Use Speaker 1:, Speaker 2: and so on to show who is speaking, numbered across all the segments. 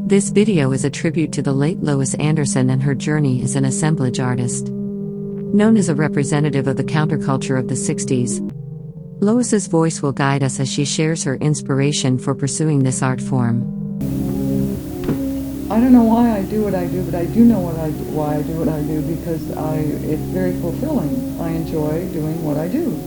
Speaker 1: This video is a tribute to the late Lois Anderson and her journey as an assemblage artist. Known as a representative of the counterculture of the 60s, Lois's voice will guide us as she shares her inspiration for pursuing this art form.
Speaker 2: I don't know why I do what I do, but I do know why I do what I do, because it's very fulfilling. I enjoy doing what I do.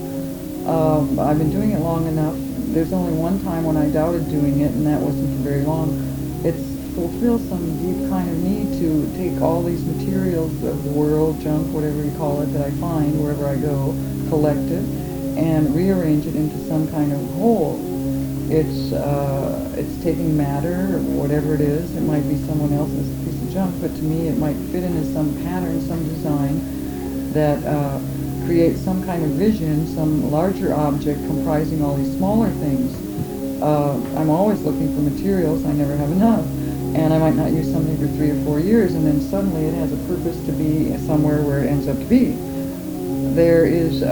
Speaker 2: I've been doing it long enough. There's only one time when I doubted doing it, and that wasn't for very long. It fulfills some deep kind of need to take all these materials of the world, junk, whatever you call it, that I find wherever I go, collect it, and rearrange it into some kind of whole. It's taking matter, whatever it is. It might be someone else's piece of junk, but to me it might fit into some pattern, some design that creates some kind of vision, some larger object comprising all these smaller things. I'm always looking for materials. I never have enough. And I might not use something for 3 or 4 years, and then suddenly it has a purpose to be somewhere where it ends up to be. There is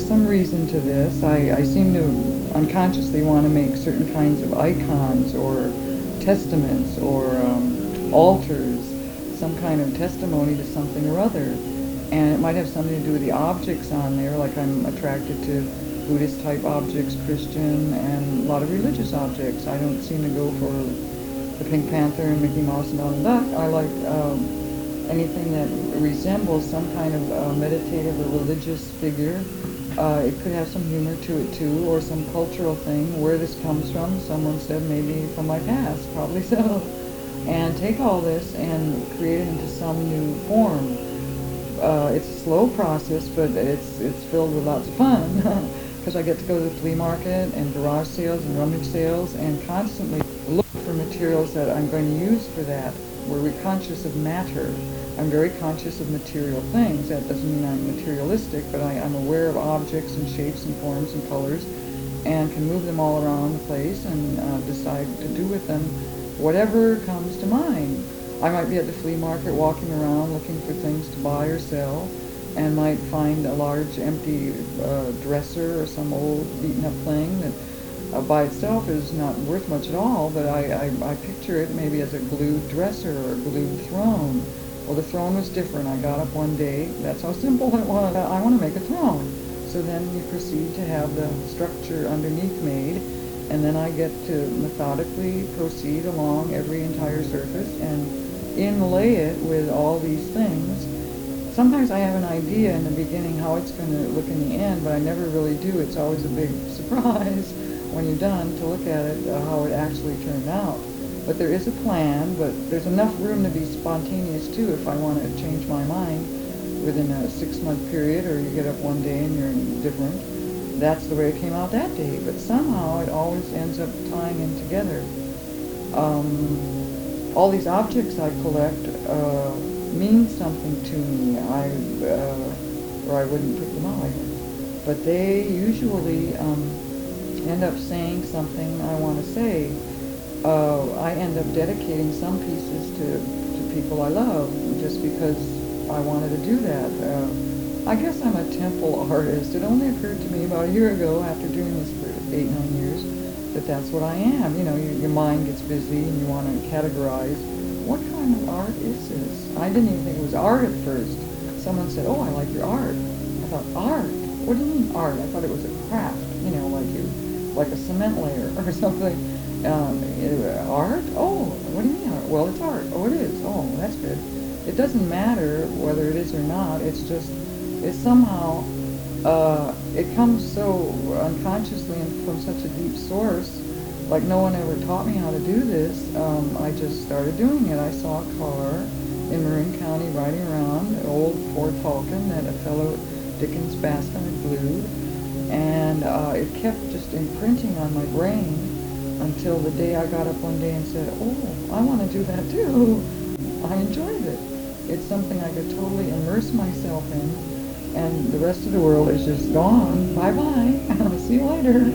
Speaker 2: some reason to this. I seem to unconsciously want to make certain kinds of icons or testaments or altars, some kind of testimony to something or other. And it might have something to do with the objects on there, like I'm attracted to Buddhist type objects, Christian, and a lot of religious objects. I don't seem to go for the Pink Panther and Mickey Mouse and Donald Duck. I like anything that resembles some kind of meditative or religious figure. It could have some humor to it too, or some cultural thing. Where this comes from, someone said maybe from my past, probably so. And take all this and create it into some new form. It's a slow process, but it's filled with lots of fun, because I get to go to the flea market and garage sales and rummage sales and constantly look for materials that I'm going to use for that. We're conscious of matter. I'm very conscious of material things. That doesn't mean I'm materialistic, but I'm aware of objects and shapes and forms and colors, and can move them all around the place and decide to do with them whatever comes to mind. I might be at the flea market walking around looking for things to buy or sell, and might find a large empty dresser or some old beaten up thing that by itself is not worth much at all, but I picture it maybe as a glued dresser or a glued throne. Well, the throne was different. I got up one day, that's how simple it was. I want to make a throne. So then you proceed to have the structure underneath made, and then I get to methodically proceed along every entire surface and inlay it with all these things. Sometimes I have an idea in the beginning how it's going to look in the end, but I never really do. It's always a big surprise when you're done to look at it, how it actually turned out. But there is a plan, but there's enough room to be spontaneous too if I want to change my mind within a 6-month period, or you get up one day and you're different. That's the way it came out that day, but somehow it always ends up tying in together. All these objects I collect mean something to me, or I wouldn't put them out. But they usually end up saying something I want to say. I end up dedicating some pieces to people I love, just because I wanted to do that. I guess I'm a temple artist. It only occurred to me about a year ago, after doing this for 8-9 years, that that's what I am. You know, your mind gets busy and you want to categorize. What kind of art is this? I didn't even think it was art at first. Someone said, "Oh, I like your art." I thought, art? What do you mean art? I thought it was a craft, you know, like a cement layer or something. Art? Oh, what do you mean art? Well, it's art. Oh, it is. Oh, that's good. It doesn't matter whether it is or not. It's just, it's somehow, it comes so unconsciously and from such a deep source. Like no one ever taught me how to do this. I just started doing it. I saw a car in Marin County riding around, an old Ford Falcon that a fellow Dickens Bascom had glued, and it kept just imprinting on my brain until the day I got up one day and said, "Oh, I want to do that too." I enjoyed it. It's something I could totally immerse myself in, and the rest of the world is just gone. Bye-bye. See you later.